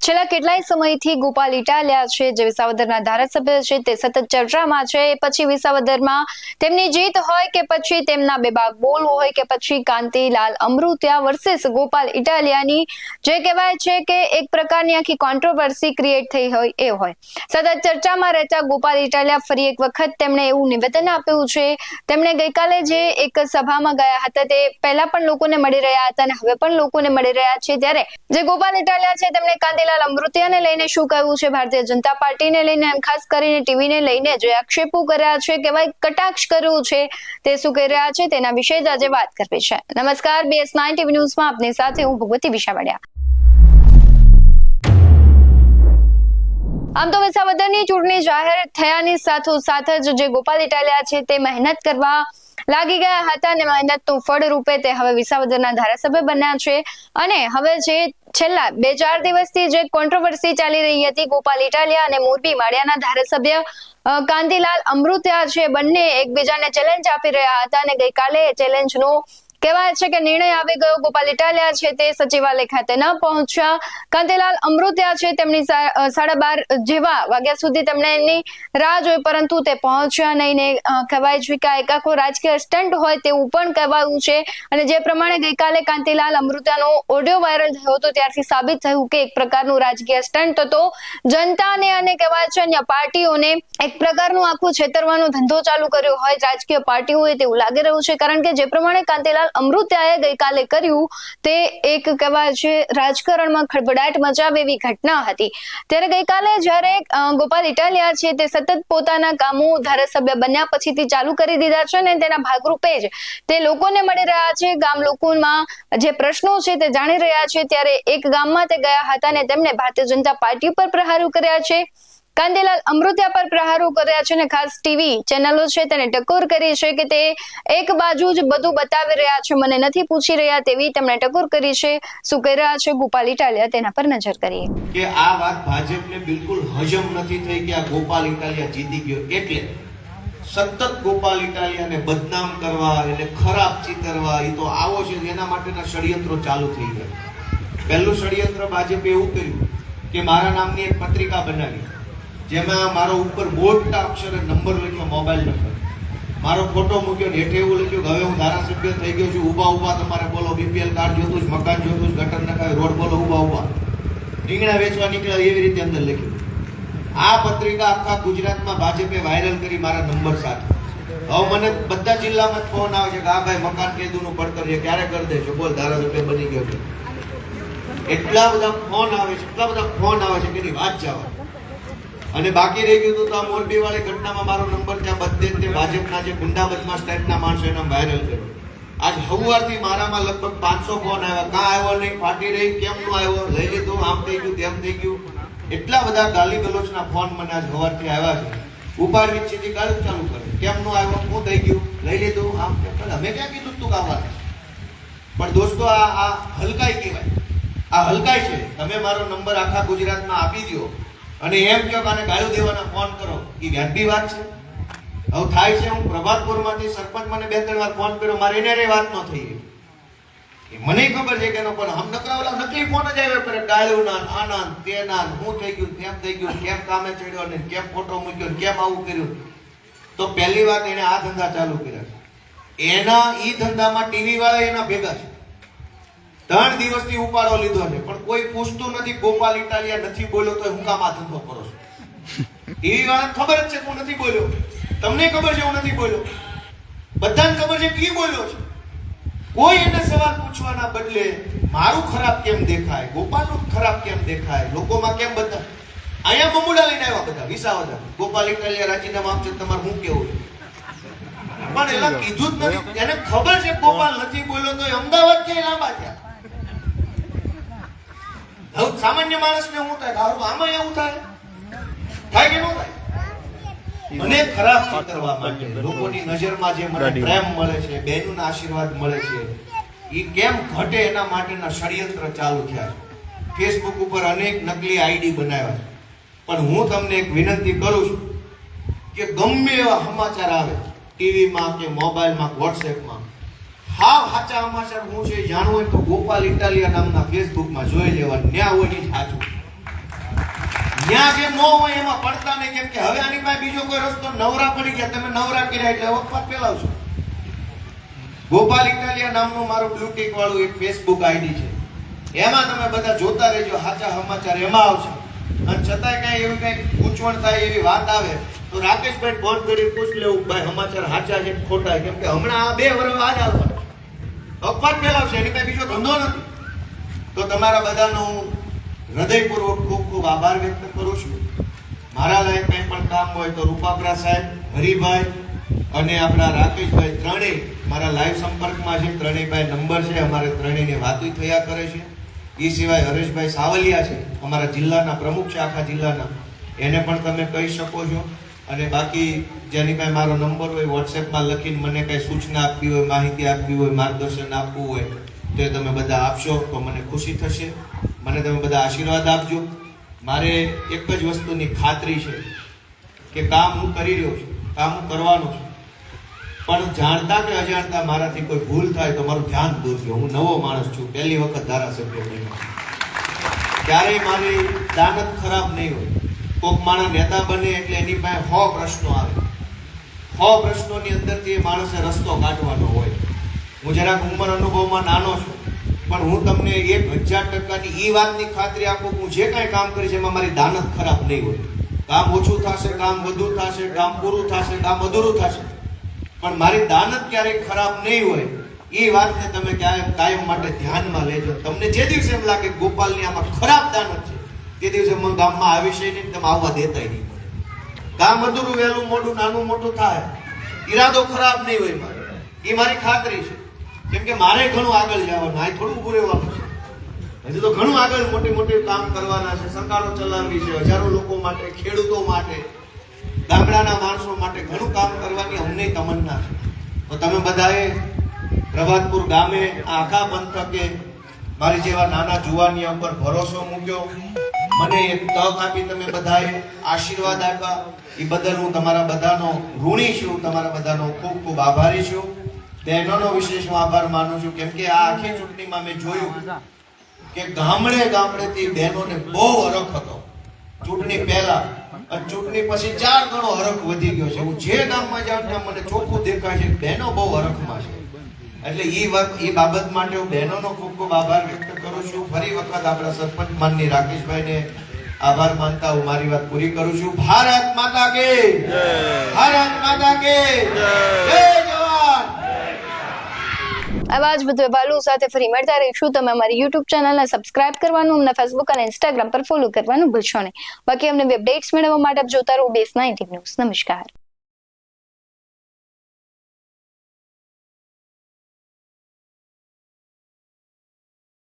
છેલ્લા કેટલાય સમયથી ગોપાલ ઇટાલિયા છે જે વિસાવદરના ધારાસભ્ય છે તે સતત ચર્ચામાં છે। પછી વિસાવદરમાં તેમની જીત હોય કે પછી તેમના બેબાક બોલ હોય કે પછી કાંતિલાલ અમૃતિયા વર્સિસ ગોપાલ ઇટાલિયાની જે કહેવાય છે કે એક પ્રકારની આખી કોન્ટ્રોવર્સી ક્રિએટ થઈ હોય એ હોય, સતત ચર્ચામાં રહેતા ગોપાલ ઇટાલિયા ફરી એક વખત તેમણે એવું નિવેદન આપ્યું છે। તેમણે ગઈકાલે જે એક સભામાં ગયા હતા તે પહેલા પણ લોકોને મળી રહ્યા હતા અને હવે પણ લોકોને મળી રહ્યા છે, ત્યારે જે ગોપાલ ઇટાલિયા છે તેમણે કાંતિલાલ અમૃતિયાને લઈને શું કહ્યું છે, ભારતીય જનતા પાર્ટીને લઈને, ખાસ કરીને ટીવીને લઈને જે આક્ષેપો કર્યા છે, કેવાય કટાક્ષ કર્યું છે, તે શું કહી રહ્યા છે તેના વિશે જ આજે વાત કરવી છે। નમસ્કાર, BS9 ટીવી ન્યૂઝમાં આપની સાથે હું ભગવતી વિસાવડિયા। આમ તો વિસાવદરની ચૂંટણી જાહેર થયાની સાથોસાથ જ જે ગોપાલ ઇટાલિયા છે તે મહેનત કરવા લાગી ગયા હતા અને મહેનતનું ફળ રૂપે તે હવે વિસાવદરના ધારાસભ્ય બન્યા છે અને હવે જે છેલ્લા 2-4 દિવસથી જે કોન્ટ્રોવર્સી ચાલી રહી હતી, ગોપાલ ઇટાલિયા અને મોરબી માળિયાના ધારાસભ્ય કાંતિલાલ અમૃતિયા છે, બંને એકબીજાને ચેલેન્જ આપી રહ્યા હતા અને ગઈકાલે ચેલેન્જનો કહેવાય છે કે નિર્ણય આવી ગયો। ગોપાલ ઇટાલિયા છે તે સચિવાલય ખાતે ન પહોંચ્યા, કાંતિલાલ અમૃતિયા છે તેમની 12:30 જેવા વાગ્યા સુધી તેમણે એની રાહ જોઈ, પરંતુ તે પહોંચ્યા નહીં ને કહેવાય છે કે એક આખો રાજકીય સ્ટન્ટ હોય તેવું પણ કહેવાયું છે। અને જે પ્રમાણે ગઈકાલે કાંતિલાલ અમૃતિયાનો ઓડિયો વાયરલ થયો હતો ત્યારથી સાબિત થયું કે એક પ્રકારનું રાજકીય સ્ટન્ટ હતો, જનતાને અને કહેવાય છે અન્ય પાર્ટીઓને એક પ્રકારનું આખું છેતરવાનો ધંધો ચાલુ કર્યો હોય રાજકીય પાર્ટીઓ હોય તેવું લાગી રહ્યું છે, કારણ કે જે પ્રમાણે કાંતિલાલ અમૃતિયાએ ગઈકાલે કર્યું તે એક કહેવાય છે રાજકારણમાં ખળભળાટ મચાવે એવી ઘટના હતી। ત્યારે ગઈકાલે જ્યારે ગોપાલ ઇટાલિયા છે તે સતત પોતાના કામો ધારાસભ્ય બન્યા પછીથી ચાલુ કરી દીધા છે અને તેના ભાગરૂપે જ તે લોકોને મળી રહ્યા છે, ગામ લોકોમાં જે પ્રશ્નો છે તે જાણી રહ્યા છે। ત્યારે એક ગામમાં તે ગયા હતા અને તેમણે ભારતીય જનતા પાર્ટી પર પ્રહારો કર્યા છે, કાંતિલાલ અમૃતિયા પર પ્રહારો કર્યા છે અને ખાસ ટીવી ચેનલો છે તેને ટકોર કરી છે કે તે એક બાજુ જ બધું બતાવી રહ્યા છે, મને નથી પૂછી રહ્યા તેવી તેમણે ટકોર કરી છે। શું કહી રહ્યા છે ગોપાલ ઇટાલિયા તેના પર નજર કરીએ કે આ વાત ભાજપને બિલકુલ હજમ નથી થઈ કે આ ગોપાલ ઇટાલિયા જીતી ગયો, એટલે સતત ગોપાલ ઇટાલિયાને બદનામ કરવા, એટલે ખરાબ ચિતરવા, એ તો આવો છે એના માટેના ષડયંત્રો ચાલુ થઈ ગયા। પહેલું ષડયંત્ર ભાજપે એવું કર્યું કે મારા નામની એક પત્રિકા બનાવી જેમાં મારો ઉપર મોટા અક્ષરે નંબર લખ્યો, મોબાઈલ નંબર, મારો ફોટો મૂક્યો, હેઠે એવું લખ્યું કે હવે હું ધારાસભ્ય થઈ ગયો છું, ઊભા તમારે બોલો, BPL કાર્ડ જોતું છે, મકાન જોતું છે, ગટર નખાય, રોડ બોલો, ઊભા રીંગણા વેચવા નીકળ્યા, એવી રીતે અંદર લખ્યું। આ પત્રિકા આખા ગુજરાતમાં ભાજપે વાયરલ કરી મારા નંબર સાથે। હવે મને બધા જિલ્લામાં ફોન આવે છે કે આ ભાઈ મકાન કેદુનું પડતર છે, ક્યારે કરી દેશો, બોલ ધારાસભ્ય બની ગયો છે। એટલા બધા ફોન આવે છે કે એની વાત જવા। અને બાકી રહી ગયું તો આ મોરબી વાળી ઘટનામાં મારો નંબર ત્યાં બધે તે ભાજપના જે ગુંડા બદમાશ ટાઈપના માણસો એને વાયરલ કર્યો। આજ સવારથી મારામાં લગભગ 500 ફોન આવ્યા, કાં આવ્યો નહીં, ફાટી રહી, કેમ નો આવ્યો, લઈ લીધું, આમ થઈ ગયું, તેમ થઈ ગયું, એટલા બધા ગાલી ગલોચના ફોન મને આજ સવારથી આવ્યા છે। ઉપાડવી સીધી ગાળું ચાલુ કરે, કેમ નો આવ્યો, શું થઈ ગયું, લઈ લીધું, આમ તેમ। અમે ક્યાં કીધું તું કામ? પણ દોસ્તો આ હલકાઈ કહેવાય, આ હલકાઈ છે। તમે મારો નંબર આખા ગુજરાતમાં આપી દો અને એમ કહો કે આને ગાળું દેવાના ફોન કરો, એ વ્યાજબી વાત છે? હવે થાય છે, હું પ્રભાતપુરમાંથી સરપંચ મને 2-3 વાર ફોન કર્યો, મારે એને વાત ન થઈ, મને ખબર છે કે એનો પણ હમ નકરા નકલી ફોન જ આવ્યો કરે, ગાળું ના, આના તેના, હું થઈ ગયું, તેમ થઈ ગયું, કેમ કામે ચડ્યો ને કેમ ફોટો મૂક્યો, કેમ આવું કર્યું। તો પહેલી વાત એને આ ધંધા ચાલુ કર્યા છે, એના ઈ ધંધામાં ટીવી વાળા એના ભેગા છે, 3 દિવસથી ઉપાડો લીધો છે, પણ કોઈ પૂછતું નથી ગોપાલ ઇટાલિયા નથી બોલ્યો તો હું કામ આ ધંધો કરો છો? ટીવી વાળાને ખબર જ છે કે હું નથી બોલ્યો, તમને ખબર છે હું નથી બોલ્યો, બધાને ખબર છે કે બોલ્યો છે। કોઈ એને સવાલ પૂછવાના બદલે મારું ખરાબ કેમ દેખાય, ગોપાલનું ખરાબ કેમ દેખાય, લોકોમાં કેમ બધા અહીંયા બમુડા લઈને આવ્યા બધા વિસાવદર, ગોપાલ ઇટાલિયા રાજીનામા આપશે, તમારે શું કેવું છે? પણ એલા કીધું જ નથી, એને ખબર છે ગોપાલ નથી બોલ્યો તો અમદાવાદ ક્યાંય લાંબા થયા। હવે સામાન્ય માણસને શું થાય, આમાં એવું થાય કે ન થાય? મને ખરાબ ચિતરવા માટે, લોકોની નજરમાં જે મને પ્રેમ મળે છે, બહેનોના આશીર્વાદ મળે છે, એ કેમ ઘટે એના માટેના ષડયંત્ર ચાલુ થયા છે। ફેસબુક ઉપર અનેક નકલી આઈડી બનાવ્યા છે, પણ હું તમને એક વિનંતી કરું છું કે ગમે એવા સમાચાર આવે ટીવીમાં કે મોબાઈલમાં, વોટ્સએપમાં, હાવ સાચા સમાચાર હું છે જાણવું હોય તો ગોપાલ ઇટાલિયા નામના ફેસબુકમાં જોઈ લેવા, ન્યા હોય ની સાચું। જ્યાં જે નો હોય એમાં પડતા નહીં, કેમ કે હવે આની પાસે બીજો કોઈ રસ્તો, નવરા પડી ગયા, તમે નવરા કર્યા એટલે અફવાત ફેલાવશો. ગોપાલ ઇટાલિયા નામનું મારું બ્લુ ટિક વાળું એક ફેસબુક આઈડી છે, એમાં તમે બધા જોતા રહેજો, સાચા સમાચાર એમાં આવશે. અને છતાંય કઈ એવી કઈ ગૂંચવણ થાય એવી વાત આવે તો રાકેશભાઈ ફોન કરી પૂછ લેવું, ભાઈ સમાચાર સાચા છે કે ખોટા? કેમ કે હમણાં આ 2 વર્ષ આ જ આવવાનું છે, અફવાત ફેલાવશે, એની કઈ બીજો ધંધો નથી. તો તમારા બધાનો હું હૃદયપૂર્વક ખૂબ ખૂબ આભાર વ્યક્ત કરું છું. મારા લાયક કંઈ પણ કામ હોય તો રૂપાપરા સાહેબ, હરિભાઈ અને આપણા રાકેશભાઈ ત્રણેય મારા લાઈવ સંપર્કમાં છે. ત્રણેય ભાઈ નંબર છે, અમારે ત્રણેયની વાતો થયા કરે છે. એ સિવાય હરેશભાઈ સાવલિયા છે, અમારા જિલ્લાના પ્રમુખ છે, આખા જિલ્લાના, એને પણ તમે કહી શકો છો. અને બાકી જેની પાસે મારો નંબર હોય વોટ્સએપમાં લખીને મને કંઈ સૂચના આપવી હોય, માહિતી આપવી હોય, માર્ગદર્શન આપવું હોય તો એ તમે બધા આપશો તો મને ખુશી થશે. મને તમે બધા આશીર્વાદ આપજો. મારે એક જ વસ્તુની ખાતરી છે કે કામ હું કરી રહ્યો છું, કામ હું કરવાનું છું, પણ જાણતા કે અજાણતા મારાથી કોઈ ભૂલ થાય તો મારું ધ્યાન દોરજો. હું નવો માણસ છું, પહેલી વખત ધારાસભ્ય બન્યો. ક્યારેય મારી દાનત ખરાબ નહીં હોય. કોક માણસ નેતા બને એટલે એની પાસે 100 પ્રશ્નો આવે, 100 પ્રશ્નોની અંદરથી એ માણસે રસ્તો કાઢવાનો હોય. હું જરાક ઉંમર અનુભવમાં નાનો છું, પણ હું તમને 1000% એ વાતની ખાતરી આપું કે હું જે કાંઈ કામ કરીશ એમાં મારી દાનત ખરાબ નહીં હોય. કામ ઓછું થશે, કામ વધુ થશે, કામ પૂરું થશે, કામ અધૂરું થશે, પણ મારી દાનત ક્યારેય ખરાબ નહીં હોય. એ વાતને તમે કાયમ માટે ધ્યાનમાં લેજો. તમને જે દિવસે એમ લાગે ગોપાલની આમાં ખરાબ દાનત છે, તે દિવસે મને ગામમાં આ વિષય નહીં, તમે આવવા દેતાય નહીં. કામ અધૂરું, વહેલું મોટું, નાનું મોટું થાય, ઈરાદો ખરાબ નહીં હોય મારો, એ મારી ખાતરી છે. કેમ કે મારે ઘણું આગળ જવાનું, આ થોડું ઉભું રહેવાનું છે. હજુ તો ઘણું આગળ મોટી મોટી કામ કરવાના છે, સરકારો ચલાવવી છે, હજારો લોકો માટે, ખેડૂતો માટે, ગામડાના માણસો માટે ઘણું કામ કરવાની અમને તમન્ના છે. તો તમે બધાએ પ્રભાતપુર ગામે આખા પંથકે મારી જેવા નાના જુવાનિયા ઉપર ભરોસો મૂક્યો, મને એક તક આપી, તમે બધાએ આશીર્વાદ આપ્યા, એ બદલ હું તમારા બધાનો ઋણી છું, તમારા બધાનો ખૂબ ખૂબ આભારી છું. બહેનોનો વિશેષ હું આભાર માનું છું, કેમ કે આ આખી ચૂંટણીમાં મેં જોયું કે ગામડેથી બહેનોને બહુ હરખ હતો ચૂંટણી પહેલા, અને ચૂંટણી પછી 4 ગણો હરખ વધી ગયો છે. હું જે ગામમાં જાઉં ત્યાં મને ચોખ્ખું દેખાય છે બહેનો બહુ હરખમાં છે. એટલે એ બાબત માટે હું બહેનોનો ખૂબ ખૂબ આભાર વ્યક્ત કરું છું. ફરી વખત આપણા સરપંચ માનની રાકેશભાઈને આભાર માનતા હું મારી વાત પૂરી કરું છું. ભારત માતા કે જય, ભારત માતા કે જય, જવાન. આવા જ બધું ભાલુ સાથે ફરી મળતા રહીશું. તમે અમારી YouTube ચેનલને સબસ્ક્રાઇબ કરવાનું, અમને Facebook અને Instagram પર ફોલો કરવાનું ભૂલશો નહીં. બાકી અમને અપડેટ્સ મેળવવા માટે જોતા રહો BS19 ન્યૂઝ. નમસ્કાર.